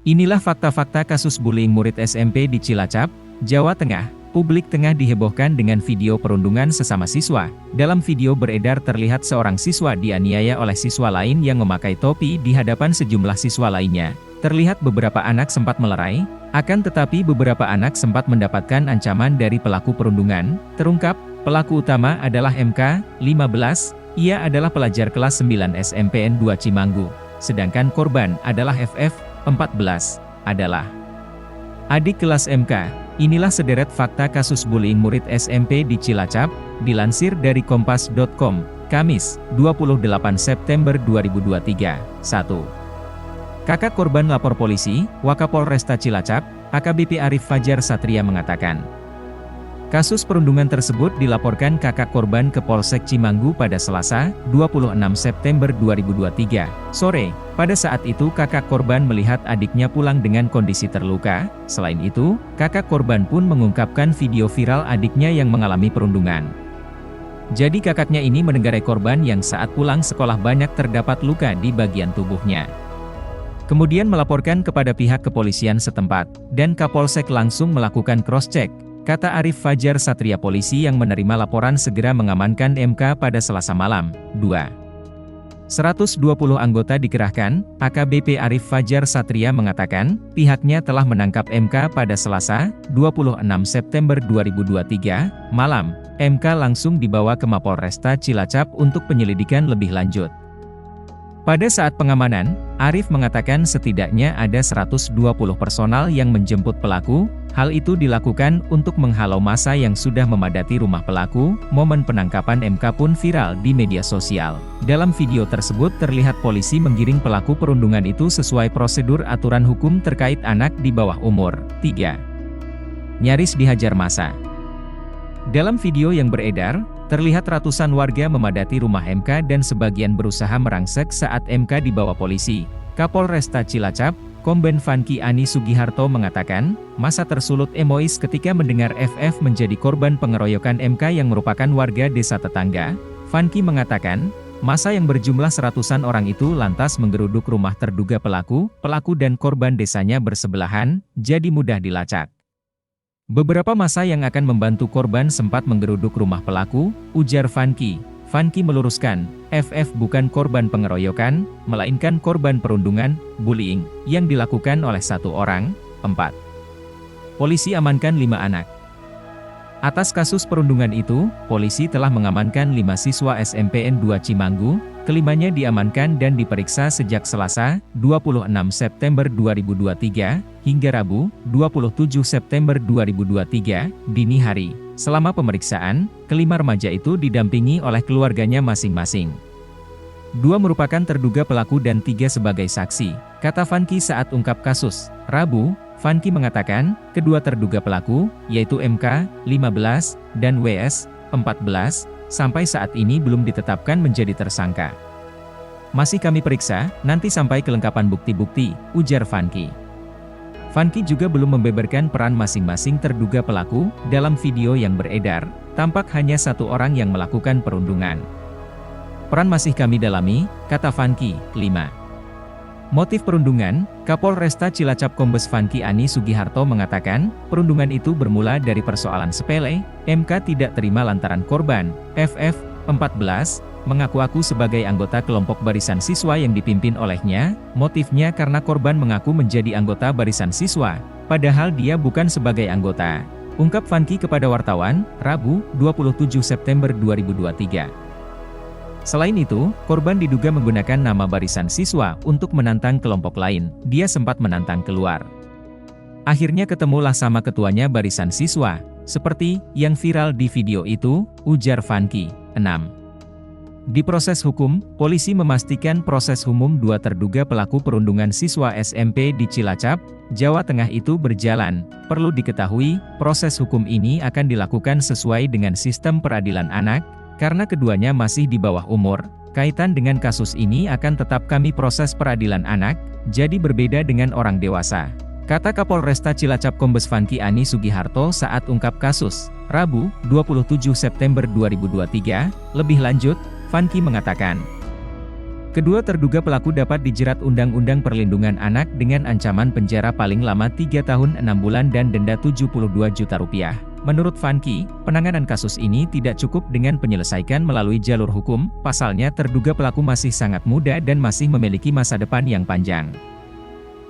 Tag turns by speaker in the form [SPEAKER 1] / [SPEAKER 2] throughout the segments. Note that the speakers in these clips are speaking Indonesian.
[SPEAKER 1] Inilah fakta-fakta kasus bullying murid SMP di Cilacap, Jawa Tengah. Publik tengah dihebohkan dengan video perundungan sesama siswa. Dalam video beredar terlihat seorang siswa dianiaya oleh siswa lain yang memakai topi di hadapan sejumlah siswa lainnya. Terlihat beberapa anak sempat melerai, akan tetapi beberapa anak sempat mendapatkan ancaman dari pelaku perundungan. Terungkap, pelaku utama adalah MK, 15, ia adalah pelajar kelas 9 SMPN 2 Cimanggu. Sedangkan korban adalah FF, 14, adalah adik kelas MK. Inilah sederet fakta kasus bullying murid SMP di Cilacap, dilansir dari kompas.com, Kamis, 28 September 2023. 1. Kakak korban lapor polisi, Wakapolresta Cilacap, AKBP Arif Fajar Satria mengatakan, kasus perundungan tersebut dilaporkan kakak korban ke Polsek Cimanggu pada Selasa, 26 September 2023, sore. Pada saat itu kakak korban melihat adiknya pulang dengan kondisi terluka. Selain itu, kakak korban pun mengungkapkan video viral adiknya yang mengalami perundungan. Jadi kakaknya ini menenggarai korban yang saat pulang sekolah banyak terdapat luka di bagian tubuhnya. Kemudian melaporkan kepada pihak kepolisian setempat, dan Kapolsek langsung melakukan cross-check. Kata Arif Fajar Satria, polisi yang menerima laporan segera mengamankan MK pada Selasa malam. 2. 120 anggota dikerahkan. AKBP Arif Fajar Satria mengatakan, pihaknya telah menangkap MK pada Selasa, 26 September 2023, malam. MK langsung dibawa ke Mapolresta Cilacap untuk penyelidikan lebih lanjut. Pada saat pengamanan, Arif mengatakan setidaknya ada 120 personal yang menjemput pelaku. Hal itu dilakukan untuk menghalau massa yang sudah memadati rumah pelaku. Momen penangkapan MK pun viral di media sosial. Dalam video tersebut terlihat polisi menggiring pelaku perundungan itu sesuai prosedur aturan hukum terkait anak di bawah umur. 3. Nyaris dihajar massa. Dalam video yang beredar, terlihat ratusan warga memadati rumah MK dan sebagian berusaha merangsek saat MK dibawa polisi. Kapolresta Cilacap, Kombes Fanki Ani Sugiharto mengatakan, massa tersulut emois ketika mendengar FF menjadi korban pengeroyokan MK yang merupakan warga desa tetangga. Fanki mengatakan, massa yang berjumlah seratusan orang itu lantas menggeruduk rumah terduga pelaku dan korban desanya bersebelahan, jadi mudah dilacak. Beberapa massa yang akan membantu korban sempat menggeruduk rumah pelaku, ujar Fanki. Fanki meluruskan, FF bukan korban pengeroyokan, melainkan korban perundungan, bullying, yang dilakukan oleh satu orang. 4. Polisi amankan 5 anak. Atas kasus perundungan itu, polisi telah mengamankan 5 siswa SMPN 2 Cimanggu, kelimanya diamankan dan diperiksa sejak Selasa, 26 September 2023, hingga Rabu, 27 September 2023, dini hari. Selama pemeriksaan, kelima remaja itu didampingi oleh keluarganya masing-masing. 2 merupakan terduga pelaku dan 3 sebagai saksi, kata Fanki saat ungkap kasus. Rabu, Fanki mengatakan, kedua terduga pelaku, yaitu MK, 15, dan WS, 14, sampai saat ini belum ditetapkan menjadi tersangka. Masih kami periksa, nanti sampai kelengkapan bukti-bukti, ujar Fanki. Fanki juga belum membeberkan peran masing-masing terduga pelaku. Dalam video yang beredar, tampak hanya satu orang yang melakukan perundungan. Peran masih kami dalami, kata Fanki. 5. Motif perundungan, Kapolresta Cilacap Kombes Fanki Ani Sugiharto mengatakan, perundungan itu bermula dari persoalan sepele. MK tidak terima lantaran korban, FF, 14, mengaku-aku sebagai anggota kelompok barisan siswa yang dipimpin olehnya. Motifnya karena korban mengaku menjadi anggota barisan siswa, padahal dia bukan sebagai anggota. Ungkap Fanki kepada wartawan, Rabu, 27 September 2023. Selain itu, korban diduga menggunakan nama barisan siswa untuk menantang kelompok lain. Dia sempat menantang keluar. Akhirnya ketemulah sama ketuanya barisan siswa, seperti yang viral di video itu, ujar Fanki. 6. Di proses hukum, polisi memastikan proses hukum 2 terduga pelaku perundungan siswa SMP di Cilacap, Jawa Tengah itu berjalan. Perlu diketahui, proses hukum ini akan dilakukan sesuai dengan sistem peradilan anak, karena keduanya masih di bawah umur. Kaitan dengan kasus ini akan tetap kami proses peradilan anak, jadi berbeda dengan orang dewasa, kata Kapolresta Cilacap Kombes Fanki Ani Sugiharto saat ungkap kasus. Rabu, 27 September 2023, lebih lanjut, Fanki mengatakan, Kedua terduga pelaku dapat dijerat Undang-Undang Perlindungan Anak dengan ancaman penjara paling lama 3 tahun 6 bulan dan denda 72 juta rupiah. Menurut Vanky, penanganan kasus ini tidak cukup dengan penyelesaikan melalui jalur hukum, pasalnya terduga pelaku masih sangat muda dan masih memiliki masa depan yang panjang.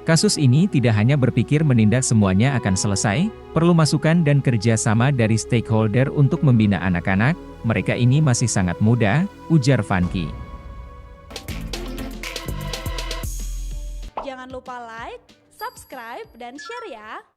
[SPEAKER 1] Kasus ini tidak hanya berpikir menindak semuanya akan selesai, perlu masukan dan kerja sama dari stakeholder untuk membina anak-anak, mereka ini masih sangat muda, ujar Vanky.
[SPEAKER 2] Jangan lupa like, subscribe, dan share ya!